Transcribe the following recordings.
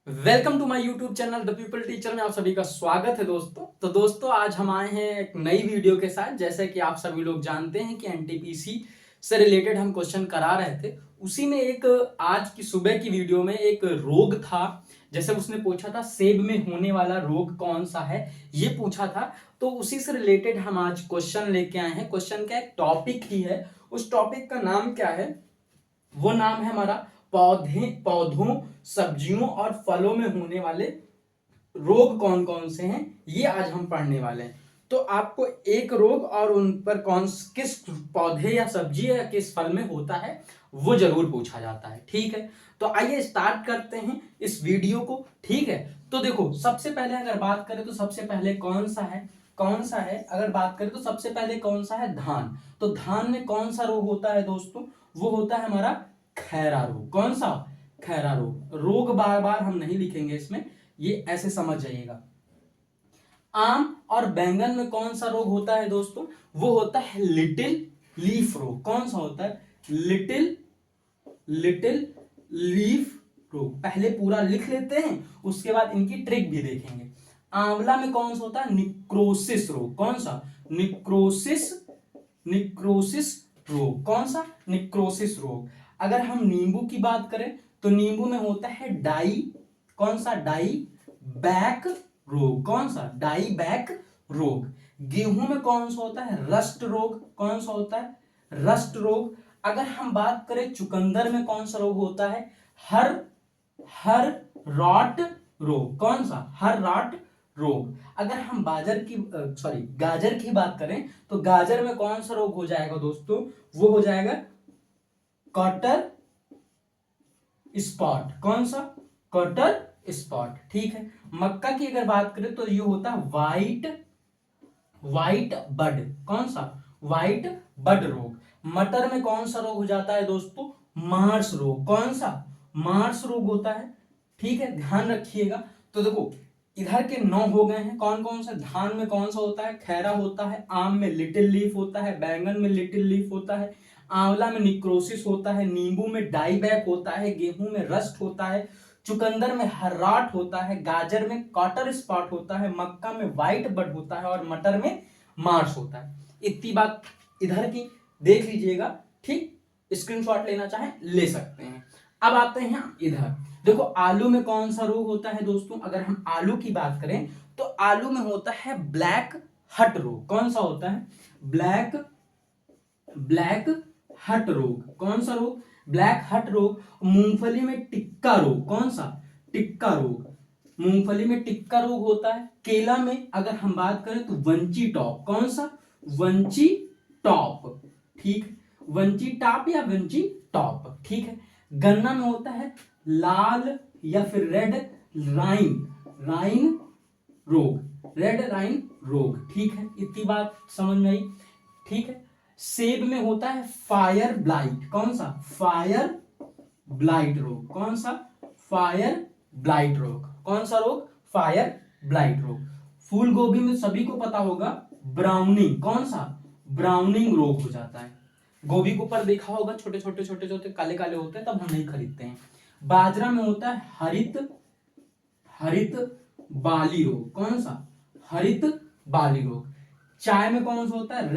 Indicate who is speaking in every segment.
Speaker 1: Welcome to my YouTube channel the people teacher में आप सभी का स्वागत है दोस्तों। तो दोस्तों आज हम आए हैं एक नई वीडियो के साथ। जैसे कि आप सभी लोग जानते हैं कि एनटीपीसी से रिलेटेड हम क्वेश्चन करा रहे थे, उसी में एक आज की सुबह की वीडियो में एक रोग था। जैसे उसने पूछा था सेब में होने वाला रोग कौन सा है, ये पूछा था। तो उसी से रिलेटेड हम आज क्वेश्चन लेके आए हैं। क्वेश्चन का एक टॉपिक ही है, उस टॉपिक का नाम क्या है, वो नाम है हमारा पौधों सब्जियों और फलों में होने वाले रोग कौन कौन से हैं, ये आज हम पढ़ने वाले हैं। तो आपको एक रोग और उन पर किस पौधे या सब्जी या किस फल में होता है वो जरूर पूछा जाता है। ठीक है, तो आइए स्टार्ट करते हैं इस वीडियो को। ठीक है, तो देखो सबसे पहले अगर बात करें तो सबसे पहले कौन सा है अगर बात करें तो सबसे पहले कौन सा है, धान। तो धान में कौन सा रोग होता है दोस्तों, वो होता है हमारा खैरा रोग। कौन सा, खैरा रोग। रोग बार बार हम नहीं लिखेंगे इसमें, ये ऐसे समझ जाइएगा। आम और बैंगन में कौन सा रोग होता है दोस्तों, वो होता है लिटिल लीफ रोग। कौन सा होता है, लिटिल लिटिल लीफ रोग। पहले पूरा लिख लेते हैं, उसके बाद इनकी ट्रिक भी देखेंगे। आंवला में कौन सा होता है, निक्रोसिस रोग। कौन सा, निक्रोसिस रोग। कौन सा, निक्रोसिस रोग। अगर हम नींबू की बात करें तो नींबू में होता है डाई, कौन सा, डाई बैक रोग। कौन सा, डाई बैक रोग। गेहूं में कौन सा होता है, रस्ट रोग। कौन सा होता है, रस्ट रोग। अगर हम बात करें चुकंदर में कौन सा रोग होता है, हर हर रॉट रोग। कौन सा, हर रॉट रोग। अगर हम गाजर की बात करें तो गाजर में कौन सा रोग हो जाएगा दोस्तों, वो हो जाएगा कॉटर स्पॉट। कौन सा, कॉटर स्पॉट। ठीक है, मक्का की अगर बात करें तो ये होता है व्हाइट बड। कौन सा, व्हाइट बड रोग। मटर में कौन सा रोग हो जाता है दोस्तों, मार्स रोग। कौन सा, मार्स रोग होता है। ठीक है, ध्यान रखिएगा। तो देखो इधर के 9 हो गए हैं। कौन कौन सा, धान में कौन सा होता है, खैरा होता है। आम में लिटिल लीफ होता है। बैंगन में लिटिल लीफ होता है। आंवला में निक्रोसिस होता है। नींबू में डाईबैक होता है। गेहूं में रस्ट होता है। चुकंदर में हर्राट होता है। गाजर में कॉटर स्पॉट होता है। मक्का में व्हाइट बड होता है और मटर में मार्स होता है। इतनी बात इधर की देख लीजिएगा। ठीक, स्क्रीनशॉट लेना चाहे ले सकते हैं। अब आते हैं इधर। देखो आलू में कौन सा रोग होता है दोस्तों, अगर हम आलू की बात करें तो आलू में होता है ब्लैक हट रोग। कौन सा होता है, ब्लैक ब्लैक हट रोग। कौन सा रोग, ब्लैक हट रोग। मूंगफली में टिक्का रोग। कौन सा, टिक्का रोग। मूंगफली में टिक्का रोग होता है। केला में अगर हम बात करें तो वंची टॉप। कौन सा, वंची टॉप। ठीक, वंची टॉप या वंची टॉप। ठीक है, गन्ना में होता है लाल या फिर रेड राइन राइन रोग, रेड राइन रोग। ठीक है, इतनी बात समझ में आई। ठीक है, सेब में होता है फायर ब्लाइट। कौन सा, फायर ब्लाइट रोग। कौन सा, फायर ब्लाइट रोग। कौन सा रोग, फायर ब्लाइट रोग। फूल गोभी में सभी को पता होगा ब्राउनिंग। कौन सा, ब्राउनिंग रोग हो जाता है। गोभी के ऊपर देखा होगा छोटे छोटे काले काले होते हैं, तब हम नहीं खरीदते हैं। बाजरा में होता है हरित हरित बाली रोग। कौन सा, हरित बाली रोग। चाय में कौन सा होता है,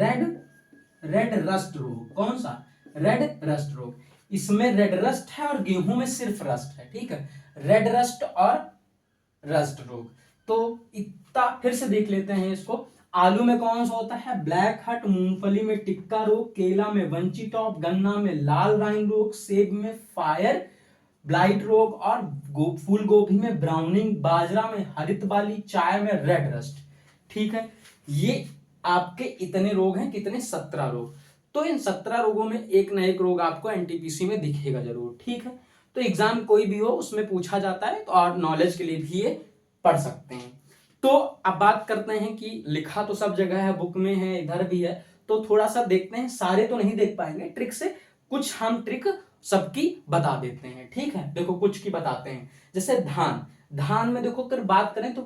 Speaker 1: रेड रस्ट रोग। कौन सा, रेड रस्ट रोग। इसमें रेड रस्ट है और गेहूं में सिर्फ रस्ट है। ठीक है, रेड रस्ट और रस्ट रोग। तो इतना फिर से देख लेते हैं इसको। आलू में कौन सा होता है, ब्लैक हट। मूंगफली में टिक्का रोग। केला में वंची टॉप। गन्ना में लाल राइन रोग। सेब में फायर ब्लाइट रोग और फूल गोभी में ब्राउनिंग। बाजरा में हरित बाली। चाय में रेड रस्ट। ठीक है, ये आपके इतने रोग हैं, कितने, 17 रोग। तो इन 17 रोगों में एक ना एक रोग आपको एनटीपीसी में दिखेगा जरूर। ठीक है, तो एग्जाम कोई भी हो उसमें पूछा जाता है, तो और नॉलेज के लिए भी ये पढ़ सकते हैं। तो अब बात करते हैं कि लिखा तो सब जगह है, बुक में है, इधर भी है। तो थोड़ा सा देखते हैं, सारे तो नहीं देख पाएंगे, ट्रिक से कुछ हम ट्रिक सबकी बता देते हैं। ठीक है, देखो कुछ की बताते हैं। जैसे धान, धान में देखो अगर बात करें तो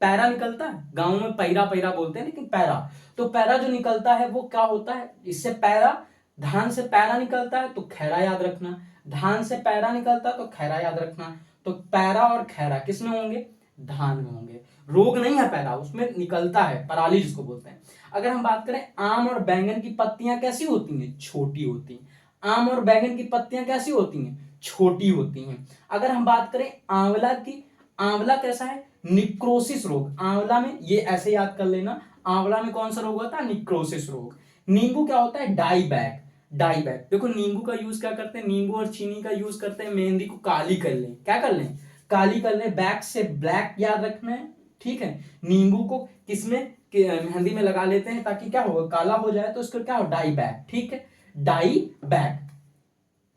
Speaker 1: पैरा निकलता है। गांव में पैरा पैरा बोलते हैं, लेकिन पैरा, तो पैरा जो निकलता है वो क्या होता है, इससे पैरा, धान से पैरा निकलता है तो खैरा याद रखना। धान से पैरा निकलता है तो खैरा याद रखना। तो पैरा और खैरा किस में होंगे, धान में होंगे। रोग नहीं है पैरा, उसमें निकलता है, पराली जिसको बोलते हैं। अगर हम बात करें आम और बैंगन की पत्तियां कैसी होती हैं, छोटी होती हैं। आम और बैंगन की पत्तियां कैसी होती हैं, छोटी होती हैं। अगर हम बात करें आंवला की, आंवला कैसा है, निक्रोसिस रोग। आंवला में, ये ऐसे याद कर लेना, आंवला में कौन सा रोग होता है, निक्रोसिस रोग। नींबू क्या होता है, डाईबैक। डाईबैक देखो, नींबू का यूज क्या करते हैं, नींबू और चीनी का यूज करते हैं मेहंदी को काली कर लें, क्या कर लें, काली कर लें। बैक से ब्लैक याद रखना है, ठीक है। नींबू को किसमें, मेहंदी में लगा लेते हैं ताकि क्या होगा, काला हो जाए, तो इसको क्या हो, डाईबैक, ठीक है, डाईबैक,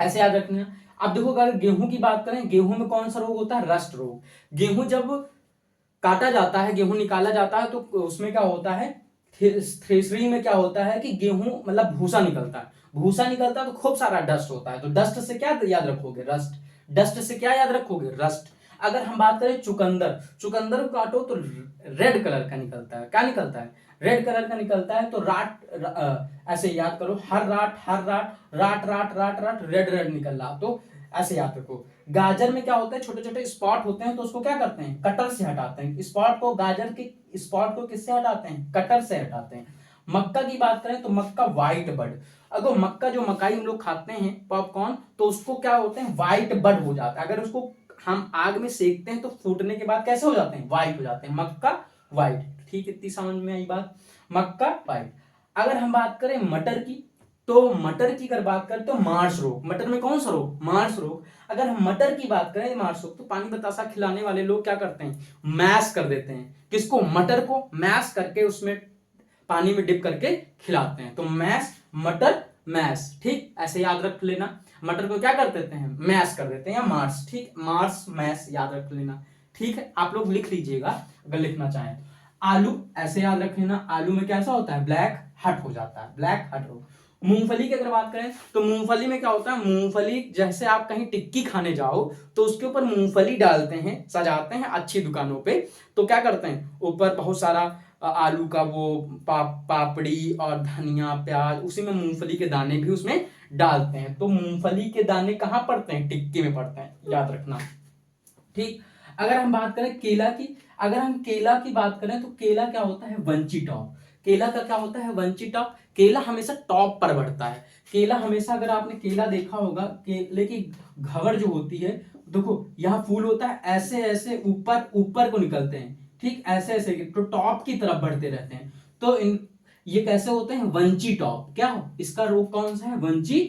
Speaker 1: ऐसे याद रखना है। अब देखो, अगर गेहूं की बात करें, गेहूं में कौन सा रोग होता है, रस्ट रोग। गेहूं जब काटा जाता है, गेहूं निकाला जाता है, तो उसमें क्या होता है, थ्रेसरी में क्या होता है कि गेहूं मतलब भूसा निकलता है। भूसा निकलता है तो खूब सारा डस्ट होता है, तो डस्ट से क्या याद रखोगे, रस्ट। डस्ट से क्या याद रखोगे, रस्ट। अगर हम बात करें चुकंदर, चुकंदर को काटो तो रेड कलर का निकलता है, क्या निकलता है, रेड कलर का निकलता है। तो ऐसे याद करो, हर राट हर राट, राट राट राट राट, रेड रेड निकल रहा, तो ऐसे याद रखो। गाजर में क्या होता है, छोटे छोटे स्पॉट होते हैं, तो उसको क्या करते हैं, कटर से हटाते हैं। स्पॉट को, गाजर के स्पॉट को किससे हटाते हैं, कटर से हटाते हैं। मक्का की बात करें तो मक्का व्हाइट बड। अगर मक्का जो मकाई हम लोग खाते हैं पॉपकॉर्न, तो उसको क्या होते हैं, व्हाइट बड हो जाता है। अगर उसको हम आग में सेकते हैं तो फूटने के बाद कैसे हो जाते हैं, व्हाइट हो जाते हैं। मक्का व्हाइट, ठीक, इतनी समझ में आई बात, मक्का व्हाइट। अगर हम बात करें मटर की, तो मटर की अगर बात करें तो मार्श रोग। मटर में कौन सा रोग, मार्श रोग। अगर हम मटर की बात करें, मार्श रोग, तो पानी बतासा खिलाने वाले लोग क्या करते हैं, मैश कर देते हैं। किसको, मटर को मैश करके उसमें पानी में डिप करके खिलाते हैं, तो मैश, मटर मैश, ठीक, ऐसे याद रख लेना। मटर को क्या कर देते हैं, मैश कर देते हैं, या मार्स, ठीक, मार्स मैश याद रख लेना, ठीक है। आप लोग लिख लीजिएगा अगर लिखना चाहें। आलू ऐसे याद रख लेना, आलू में कैसा होता है, ब्लैक हट हो जाता है, ब्लैक हट हो। मूंगफली की अगर बात करें तो मूंगफली में क्या होता है, मूंगफली जैसे आप कहीं टिक्की खाने जाओ तो उसके ऊपर मूंगफली डालते हैं, सजाते हैं अच्छी दुकानों पे, तो क्या करते हैं, ऊपर बहुत सारा आलू का वो पापड़ी और धनिया प्याज, उसी में मूंगफली के दाने भी उसमें डालते हैं। तो मूंगफली के दाने कहाँ पड़ते हैं, टिक्की में पड़ते हैं, याद रखना, ठीक। अगर हम बात करें केला की, अगर हम केला की बात करें तो केला क्या होता है, वंची टॉप। केला का क्या होता है, वंची टॉप। केला हमेशा टॉप पर बढ़ता है। केला हमेशा, अगर आपने केला देखा होगा, केले की घवर जो होती है, देखो यहाँ फूल होता है, ऐसे ऐसे ऊपर ऊपर को निकलते हैं, ठीक, ऐसे ऐसे तो टॉप की तरफ बढ़ते रहते हैं। तो ये कैसे होते हैं, वंची टॉप। क्या इसका रोग कौन सा है, वंची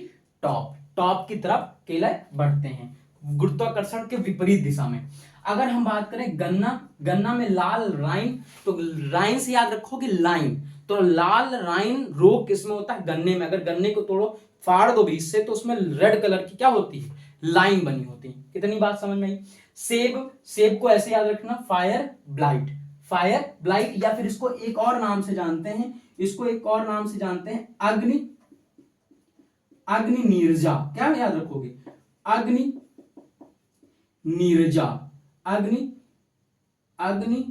Speaker 1: टॉप, टॉप की तरफ केला बढ़ते हैं, गुरुत्वाकर्षण के विपरीत दिशा में। अगर हम बात करें गन्ना, गन्ना में लाल राइन, तो राइन से याद रखो कि लाइन, तो लाल राइन रोग किसमें होता है, गन्ने में। अगर गन्ने को तोड़ो, फाड़ दो बीच से, तो उसमें रेड कलर की क्या होती है, लाइन बनी होती है। कितनी बात समझ में आई। सेब, सेब को ऐसे याद रखना, फायर ब्लाइट, फायर ब्लाइट, या फिर इसको एक और नाम से जानते हैं, इसको एक और नाम से जानते हैं, अग्नि, अग्नि नीरजा। क्या याद रखोगे, अग्नि नीरजा, अग्नि, अग्नि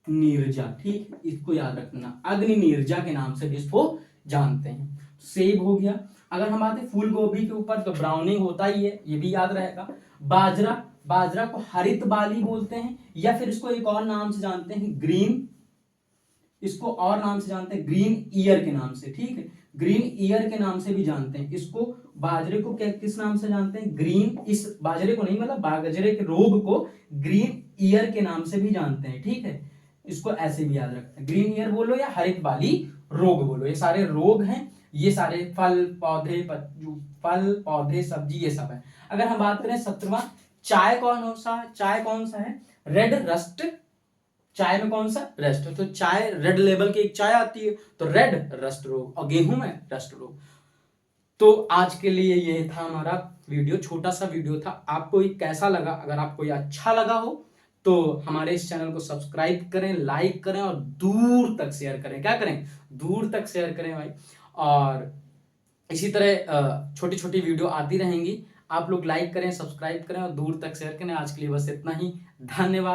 Speaker 1: नीरजा, ठीक, इसको याद रखना, अग्नि नीरजा के नाम से भी इसको जानते हैं। सेब हो गया। अगर हम आते फूल गोभी के ऊपर, तो ब्राउनिंग होता ही है, ये भी याद रहेगा। बाजरा, बाजरा को हरित बाली बोलते हैं, या फिर इसको एक और नाम से जानते हैं, ग्रीन, इसको और नाम से जानते हैं ग्रीन ईयर के नाम से, ठीक है, ग्रीन ईयर के नाम से भी जानते हैं इसको। बाजरे को क्या, किस नाम से जानते हैं, ग्रीन, इस बाजरे को नहीं, मतलब बाजरे के रोग को ग्रीन ईयर के नाम से भी जानते हैं, ठीक है। इसको ऐसे भी याद रखते हैं, ग्रीन ईयर बोलो या हरित बाली रोग बोलो, ये सारे रोग हैं, ये सारे फल पौधे सब्जी ये सब है। अगर हम बात करें 17वां, चाय कौन सा है, रेड रस्ट। चाय में कौन सा, रस्ट, तो चाय रेड लेबल की एक चाय आती है, तो रेड रस्ट रोग, और गेहूं में रस्ट रोग। तो आज के लिए ये था हमारा वीडियो, छोटा सा वीडियो था। आपको ये कैसा लगा, अगर आपको ये अच्छा लगा हो तो हमारे इस चैनल को सब्सक्राइब करें, लाइक करें और दूर तक शेयर करें। क्या करें, दूर तक शेयर करें भाई। और इसी तरह छोटी छोटी वीडियो आती रहेंगी, आप लोग लाइक करें, सब्सक्राइब करें और दूर तक शेयर करें। आज के लिए बस इतना ही, धन्यवाद।